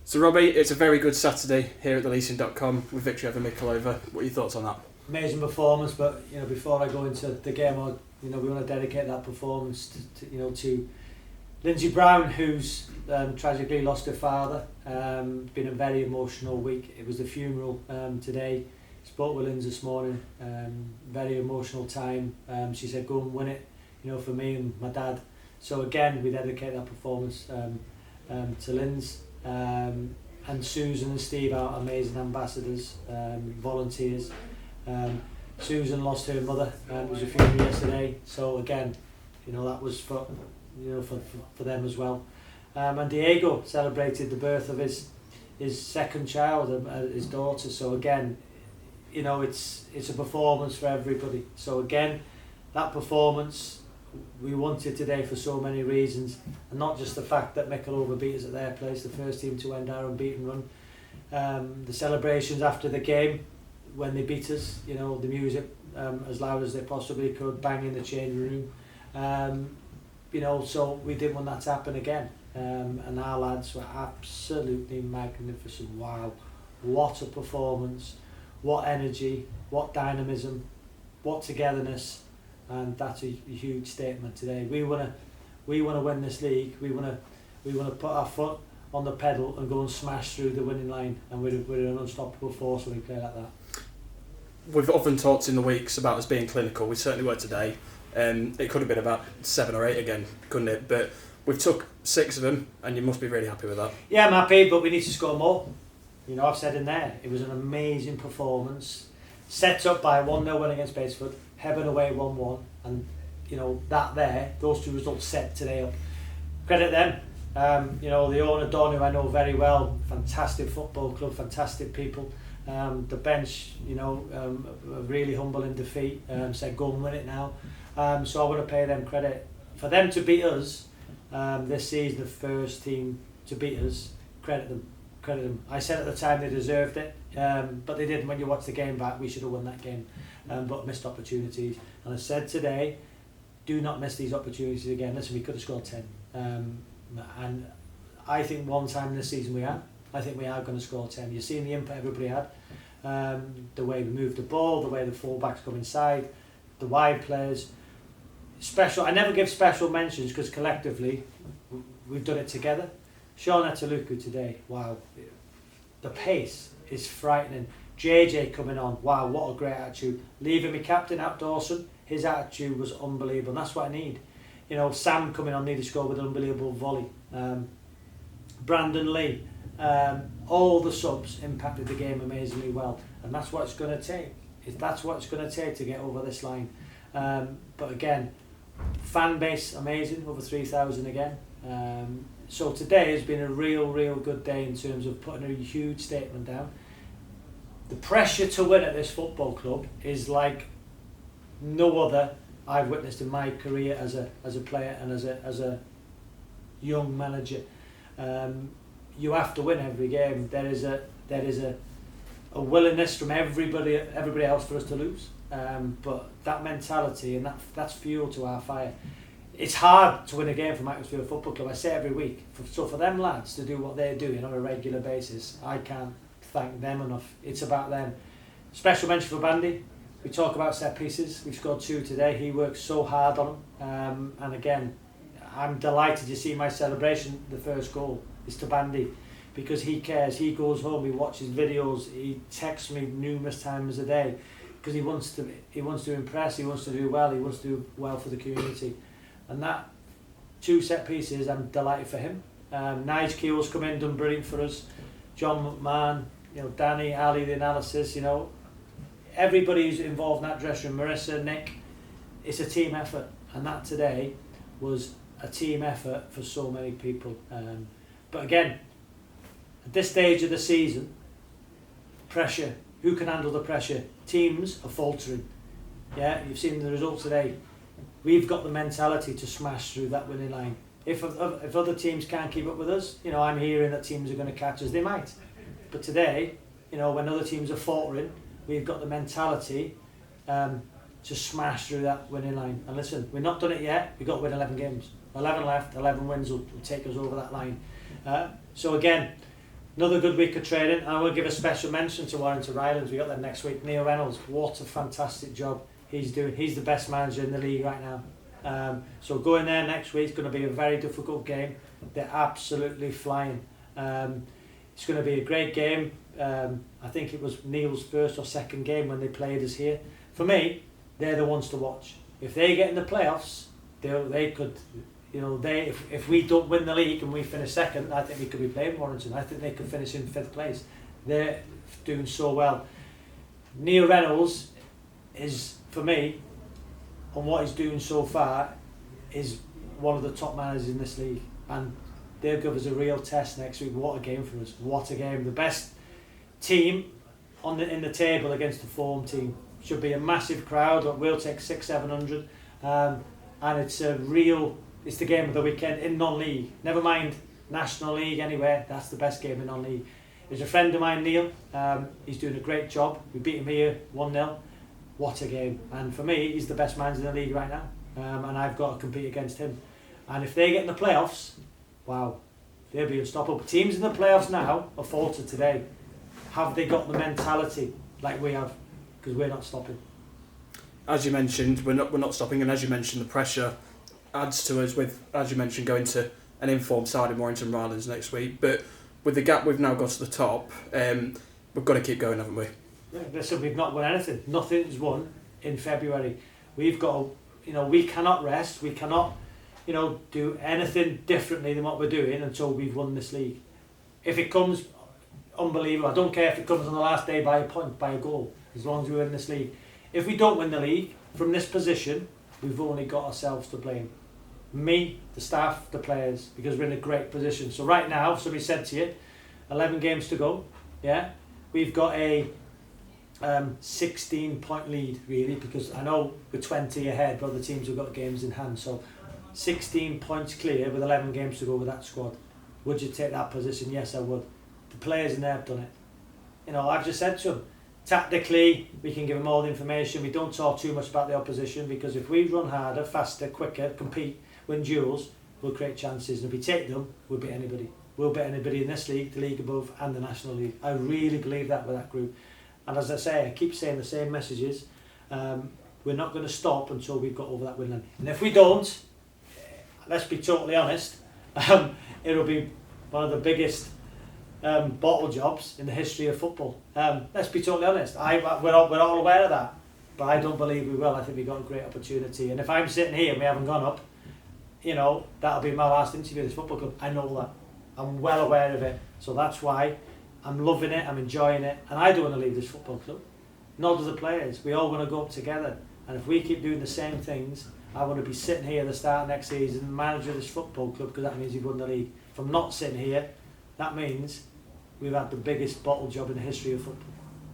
So Robbie, it's a very good Saturday here at theleasing.com with victory over Mickleover. What are your thoughts on that? Amazing performance, but before I go into the game, we want to dedicate that performance to Lindsay Brown, who's tragically lost her father. Been a very emotional week. It was the funeral today. Spoke with Lindsay this morning. Very emotional time. She said, "Go and win it," for me and my dad. So again, we dedicate that performance to Lindsay. And Susan and Steve are amazing ambassadors, volunteers. Susan lost her mother. It was a funeral yesterday. So again, that was for them as well. And Diego celebrated the birth of his second child, his daughter. So again, it's a performance for everybody. So again, that performance we wanted today for so many reasons, and not just the fact that Mickleover beat us at their place, the first team to end our unbeaten run. The celebrations after the game when they beat us, the music as loud as they possibly could, banging the changing room. So we didn't want that to happen again. And our lads were absolutely magnificent. Wow, what a performance, what energy, what dynamism, what togetherness. And that's a huge statement today. We want to win this league. We want to put our foot on the pedal and go and smash through the winning line. And we're an unstoppable force when we play like that. We've often talked in the weeks about us being clinical. We certainly were today. It could have been about 7 or 8 again, couldn't it? But we've took 6 of them, and you must be really happy with that. Yeah, I'm happy, but we need to score more. I've said in there, it was an amazing performance. Set up by a 1-0 win against Baseford. Hebburn away 1-1, and those 2 results set today up. Credit them. The owner Don, who I know very well, fantastic football club, fantastic people. The bench, really humble in defeat. Said go and win it now. So I want to pay them credit for them to beat us this season, the first team to beat us. Credit them. I said at the time they deserved it, but they didn't. When you watch the game back, we should have won that game. But missed opportunities. And I said today, do not miss these opportunities again. Listen, we could have scored 10. And I think one time this season we are. I think we are going to score 10. You've seen the impact everybody had. The way we moved the ball, the way the full-backs come inside, the wide players. I never give special mentions because collectively we've done it together. Sean Etaluku today, wow. The pace is frightening. JJ coming on, wow, what a great attitude. Leaving me captain out Dawson, his attitude was unbelievable, and that's what I need. Sam coming on, nearly scored with an unbelievable volley. Brandon Lee, all the subs impacted the game amazingly well, and that's what it's going to take. That's what it's going to take to get over this line. But again, fan base amazing, over 3,000 again. So today has been a real good day in terms of putting a huge statement down. The pressure to win at this football club is like no other I've witnessed in my career as a player and as a young manager. You have to win every game. There is a willingness from everybody else for us to lose. But that mentality and that's fuel to our fire. It's hard to win a game for Mickleover Football Club. I say every week. So for them lads to do what they're doing on a regular basis, I can't thank them enough. It's about them. Special mention for Bandy. We talk about set pieces. We've scored 2 today. He works so hard on them. And again, I'm delighted to see my celebration. The first goal is to Bandy because he cares. He goes home. He watches videos. He texts me numerous times a day because he wants to impress. He wants to do well. He wants to do well for the community. And that 2 set pieces, I'm delighted for him. Nige Keel's come in, done brilliant for us. John McMahon, Danny, Ali, the analysis, everybody who's involved in that dressing room, Marissa, Nick, it's a team effort. And that today was a team effort for so many people. But again, at this stage of the season, pressure, who can handle the pressure? Teams are faltering. Yeah, you've seen the results today. We've got the mentality to smash through that winning line. If other teams can't keep up with us, I'm hearing that teams are going to catch us. They might. But today, when other teams are faltering, we've got the mentality to smash through that winning line. And listen, we've not done it yet. We've got to win 11 games. 11 left, 11 wins will take us over that line. So again, Another good week of training, and I will give a special mention to Warrington Rylands. We got them next week. Neil Reynolds, what a fantastic job he's doing. He's the best manager in the league right now. So going there next week is going to be a very difficult game. They're absolutely flying. It's going to be a great game. I think it was Neil's first or second game when they played us here. For me, they're the ones to watch. If they get in the playoffs, they could, if we don't win the league and we finish second, I think we could be playing Warrington. I think they could finish in 5th place. They're doing so well. Neil Reynolds is, for me, on what he's doing so far, is one of the top managers in this league, and they'll give us a real test next week. What a game for us! What a game! The best team in the table against the form team. Should be a massive crowd. We'll take 600-700, and it's the game of the weekend in non-league. Never mind National League anywhere. That's the best game in non-league. There's a friend of mine, Neil. He's doing a great job. We beat him here 1-0. What a game! And for me, he's the best manager in the league right now. And I've got to compete against him. And if they get in the playoffs, wow, they'll be unstoppable. Teams in the playoffs now are faltered today. Have they got the mentality like we have? Because we're not stopping. As you mentioned, we're not stopping, and as you mentioned, the pressure adds to us with, as you mentioned, going to an informed side in Warrington Rylands next week. But with the gap we've now got to the top, we've got to keep going, haven't we? Yeah, listen, we've not won anything. Nothing's won in February. We've got to, we cannot rest. We cannot, do anything differently than what we're doing until we've won this league. If it comes, unbelievable. I don't care if it comes on the last day by a point, by a goal, as long as we win this league. If we don't win the league, from this position, we've only got ourselves to blame. Me, the staff, the players, because we're in a great position. So right now, somebody said to you, 11 games to go, yeah? We've got a 16-point lead, really, because I know we're 20 ahead, but other teams have got games in hand. So 16 points clear with 11 games to go with that squad. Would you take that position? Yes, I would. The players in there have done it. I've just said to them, tactically, we can give them all the information. We don't talk too much about the opposition, because if we run harder, faster, quicker, compete, win duels, we'll create chances. And if we take them, we'll beat anybody. We'll beat anybody in this league, the league above, and the National League. I really believe that with that group. And as I say, I keep saying the same messages. We're not going to stop until we've got over that win line. And if we don't, let's be totally honest, it'll be one of the biggest bottle jobs in the history of football. Let's be totally honest. We're all aware of that, but I don't believe we will. I think we've got a great opportunity. And if I'm sitting here and we haven't gone up, that'll be my last interview at this football club. I know that. I'm well aware of it. So that's why I'm loving it. I'm enjoying it. And I don't want to leave this football club. Nor do the players. We all want to go up together. And if we keep doing the same things, I want to be sitting here at the start of next season, manager of this football club, because that means you've won the league. If I'm not sitting here, that means we've had the biggest bottle job in the history of football.